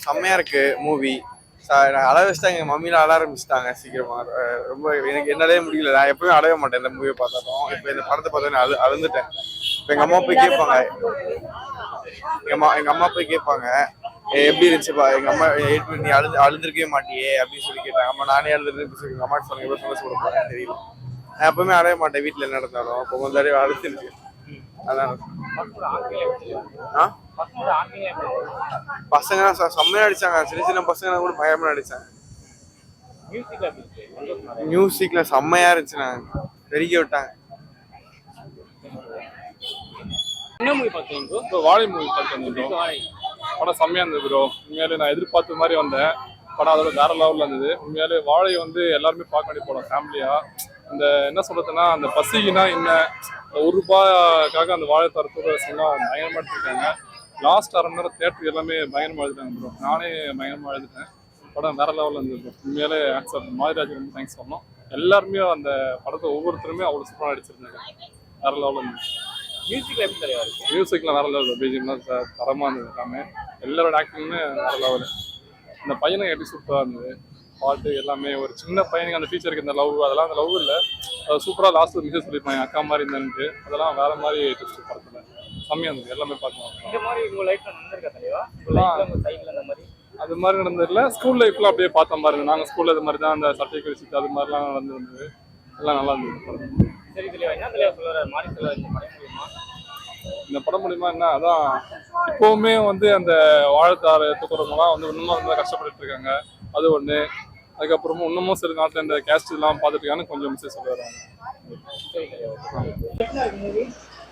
செம்மையா இருக்கு மூவி. அழ வச்சுட்டாங்க, எங்க மம்மியில அழ ஆரம்பிச்சிட்டாங்க சீக்கிரமா. ரொம்ப எனக்கு என்னாலே முடியல. நான் எப்பவுமே அழவே மாட்டேன் இந்த மூவியை பார்த்தாலும். இப்போ இந்த படத்தை பார்த்தோன்னே அழுந்துட்டேன். இப்போ எங்க அம்மா போய் கேட்பாங்க, எங்க அம்மா போய் கேட்பாங்க எப்படி இருந்துச்சுப்பா. எங்க அம்மா நீ அழுந்திருக்கவே மாட்டியே அப்படின்னு சொல்லி கேட்டாங்க. அம்மா நானே அழுதுன்னு சொல்லி எங்க அம்மா சொன்னாங்க. எப்போ சொல்ல சொல்ல போறேன் தெரியல. நான் எப்பவுமே அழவே மாட்டேன் வீட்டில் என்ன நடந்தாலும். இப்போ கொஞ்ச தடவை அழுதுருக்கு. அதான் பசங்க செம்மையா அடிச்சாங்க. சின்ன சின்ன பசங்க கூட பயமா அடிச்சாங்க. மியூசிக்ல செம்மையா இருந்துச்சுண்ணா, வெறிக்க விட்டாங்க. என்ன மூவி பார்த்தீங்க ப்ரோ? வாழை மூவி பார்த்தேன். படம் செம்மையா இருந்தது ப்ரோ. உண்மையாலே நான் எதிர்பார்த்த மாதிரி வந்தேன். படம் அதோட வேற லெவலில் இருந்தது. உண்மையாலே வாழை எல்லாருமே பார்க்க வேண்டிய படம் ஃபேமிலியா. அந்த என்ன சொல்றதுன்னா, அந்த பசிக்குன்னா என்ன, ₹1 அந்த வாழை தரத்தோட எல்லாம் பயங்கரமா எடுத்துருக்காங்க. லாஸ்ட் அரை மணி நேரம் தேட்டர் எல்லாமே பயங்கரமா எழுதிட்டாங்க ப்ரோ. நானே பயங்கரமா எழுதிட்டேன். படம் வேற லெவலில் இருந்தது ப்ரோ. உண்மையாலே ஆக்சர் மாதிராஜ் ரொம்ப தேங்க்ஸ் சொல்லணும். எல்லாருமே அந்த படத்தை ஒவ்வொருத்தருமே அவ்வளோ சூப்பராக அடிச்சிருந்தாங்க. வேற லெவலில் இருந்தது. மியூசிக்ல எப்படி தெரியாது? மியூசிக்லாம் வேற லெவல், பிஜிஎம்லாம் தரமாக இருந்தது. எல்லாமே எல்லாரோட ஆக்டிங்குமே வேற லெவலு. இந்த பையனும் எப்படி சூப்பராக இருந்தது. பாட்டு எல்லாமே ஒரு சின்ன பையனுக்கு அந்த டீச்சருக்கு இந்த லவ், அதெல்லாம் அந்த லவ் இல்லை, அது சூப்பராக லாஸ்ட் மியூசிக் சொல்லியிருப்பாங்க அக்கா மாதிரி இருந்தேன்ட்டு. அதெல்லாம் வேற மாதிரி டெஸ்ட் படத்தில் செம்மையாக இருந்தது. எல்லாமே பார்க்கலாம். இந்த மாதிரி உங்க லைஃப்ல நடந்திருக்கா தலைவா? உங்க சைட்ல அந்த மாதிரி அது மாதிரி நடந்ததில்ல. ஸ்கூல் லைஃப்லாம் அப்படியே பார்த்த மாதிரி இருந்தது. நாங்கள் ஸ்கூலில் இது மாதிரி தான் அந்த சர்டிஃபிகேட் வச்சுட்டு அது மாதிரிலாம் நடந்துருந்தது. எல்லாம் நல்லா இருந்தது. சரி தலைவா, என்ன தலைவா சொல்லுற மாதிரி சொல்ல இந்த படம் மூலியமா என்ன, அதான் இப்போவுமே அந்த வாழைத்தாரை தூக்குறவங்கலாம் இன்னமும் கஷ்டப்பட்டு இருக்காங்க. அது ஒன்று. அதுக்கப்புறமும் இன்னமும் சில நாட்டில் இந்த கேஸ்ட் எல்லாம் பார்த்துட்டு இருக்கான்னு கொஞ்சம் மிஸ்ஸே சொல்லுவாங்க.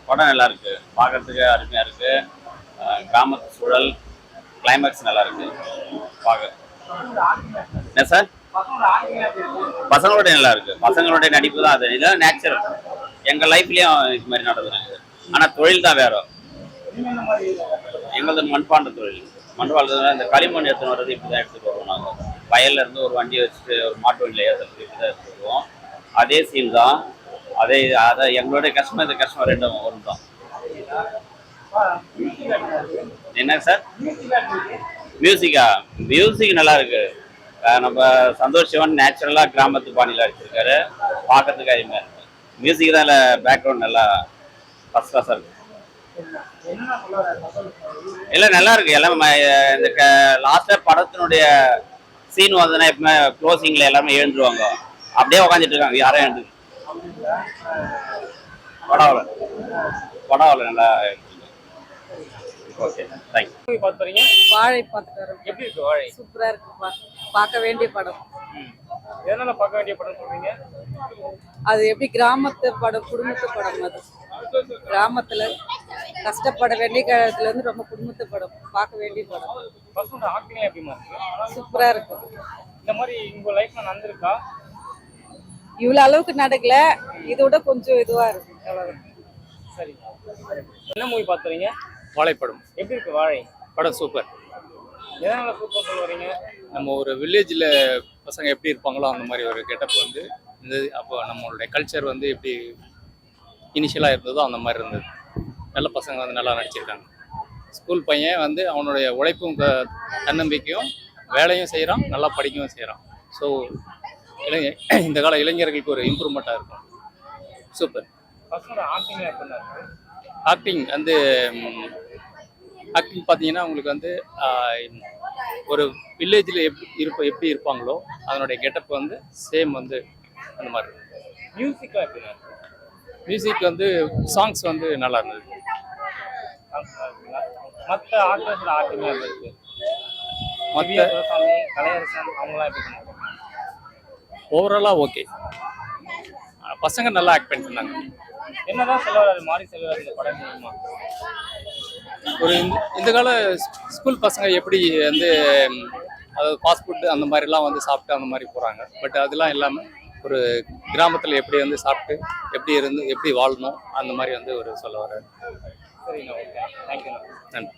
படம் நல்லா இருக்கு, பார்க்கறதுக்கு அருமையா இருக்கு. கிராமத்து சூழல், கிளைமேக்ஸ் நல்லா இருக்கு பார்க்க. என்ன சார், பசங்களோட நல்லா இருக்கு. பசங்களுடைய நடிப்பு தான் அது. இதெல்லாம் நேச்சுரல், எங்க லைஃப்லயும் இது மாதிரி நடக்குதுங்க. ஆனா தொழில் தான் வேற. எங்களது மண்பாண்ட தொழில். மண்பாண்டத்தில் இந்த களிமண் எடுத்துன்னு வர்றது இப்படிதான் எடுத்துட்டு வருவோம். நாங்கள் வயல்ல இருந்து ஒரு வண்டி வச்சுட்டு ஒரு மாட்டு வண்டியில் ஏற்றுறது இப்படிதான் எடுத்துட்டு வருவோம். அதே சீன் தான். அதை எங்களுடைய கஷ்டம் இந்த கஷ்டம் ரெண்டும் வரும் தான். என்னங்க சார், மியூசிக் நல்லா இருக்கு. நம்ம சந்தோஷ் சிவன் நேச்சுரலா கிராமத்து பாணியில் அடிச்சிருக்காரு. பார்க்கறதுக்கு அருமையா இருக்கு. மியூசிக் தான் பேக்ரவுண்ட் நல்லா ஃபர்ஸ்ட் கிளாஸா இருக்கு. எல்லாம் நல்லா இருக்கு. எல்லாம் இந்த லாஸ்டா படத்தினுடைய சீன் வந்ததுன்னா எப்பவுமே க்ளோசிங்ல எல்லாருமே எழுந்துருவாங்க. அப்படியே உட்காந்துட்டு இருக்காங்க, யாரும் எழுந்து. படம் நல்லா. Okay, thank you. பார்த்துறீங்க? வாழை பார்த்துட்டு வரோம். எப்படி இருக்கு வாழை? சூப்பரா இருக்குப்பா, பார்க்க வேண்டிய படம். எதனால பார்க்க வேண்டிய படம் சொல்றீங்க? அது எப்படி கிராமத்து படம், குடும்பத்து படம். அது கிராமத்துல கஷ்டப்பட வேண்டிய காலத்துல இருந்து ரொம்ப குடும்பத்து படம், பார்க்க வேண்டிய படம். பசங்க ஆக்டிங்லாம் எப்படிமா இருக்கு? சூப்பரா இருக்கு. இந்த மாதிரி உங்க லைஃப்ல நடந்திருக்கா? இவ்வளவு அளவுக்கு நடக்கல, இதோட கொஞ்சம் இதுவா இருக்கு. சரி, என்ன மூவி பார்த்துறீங்க? வாழைப்படம். எப்படி இருக்கு வாழை படம்? சூப்பர். எதனால சூப்பர் சொல்லுவீங்க? நம்ம ஒரு வில்லேஜில் பசங்க எப்படி இருப்பாங்களோ அந்த மாதிரி ஒரு கெட்டப் இருந்தது. அப்போ நம்மளுடைய கல்ச்சர் எப்படி இனிஷியலாக இருந்ததோ அந்த மாதிரி இருந்தது. நல்ல பசங்க நல்லா நடிச்சிருக்காங்க. ஸ்கூல் பையன் அவனுடைய உழைப்பும் தன்னம்பிக்கையும் வேலையும் செய்கிறான், நல்லா படிக்கவும் செய்கிறான். ஸோ இந்த கால இளைஞர்களுக்கு ஒரு இம்ப்ரூவ்மெண்ட்டாக இருக்கும். சூப்பர். ஆக்டிங் பார்த்தீங்கன்னா உங்களுக்கு ஒரு வில்லேஜில் எப்படி இருப்பாங்களோ அதனுடைய கெட்டப் சேம் அந்த மாதிரி. மியூசிக் சாங்ஸ் நல்லா இருந்தது. மற்ற ஆக்டர்ஸ் ஆக்டிங்காக இருந்துச்சு. கலையரசன் அவங்களாம் எப்படி பண்ணாங்க? ஓவராலாக ஓகே, பசங்க நல்லா ஆக்ட் பண்ணிருந்தாங்க. என்னதான் செல்வராது மாறி செல்வராது இந்த படம் மூலமா ஒரு இந்த கால ஸ்கூல் பசங்க எப்படி அதாவது ஃபாஸ்ட் ஃபுட்டு அந்த மாதிரிலாம் சாப்பிட்டு அந்த மாதிரி போகிறாங்க. பட் அதெல்லாம் இல்லாமல் ஒரு கிராமத்தில் எப்படி சாப்பிட்டு எப்படி வாழணும் அந்த மாதிரி ஒரு சொல்ல வர. சரிங்க, ஓகே, தேங்க்யூ. நன்றி.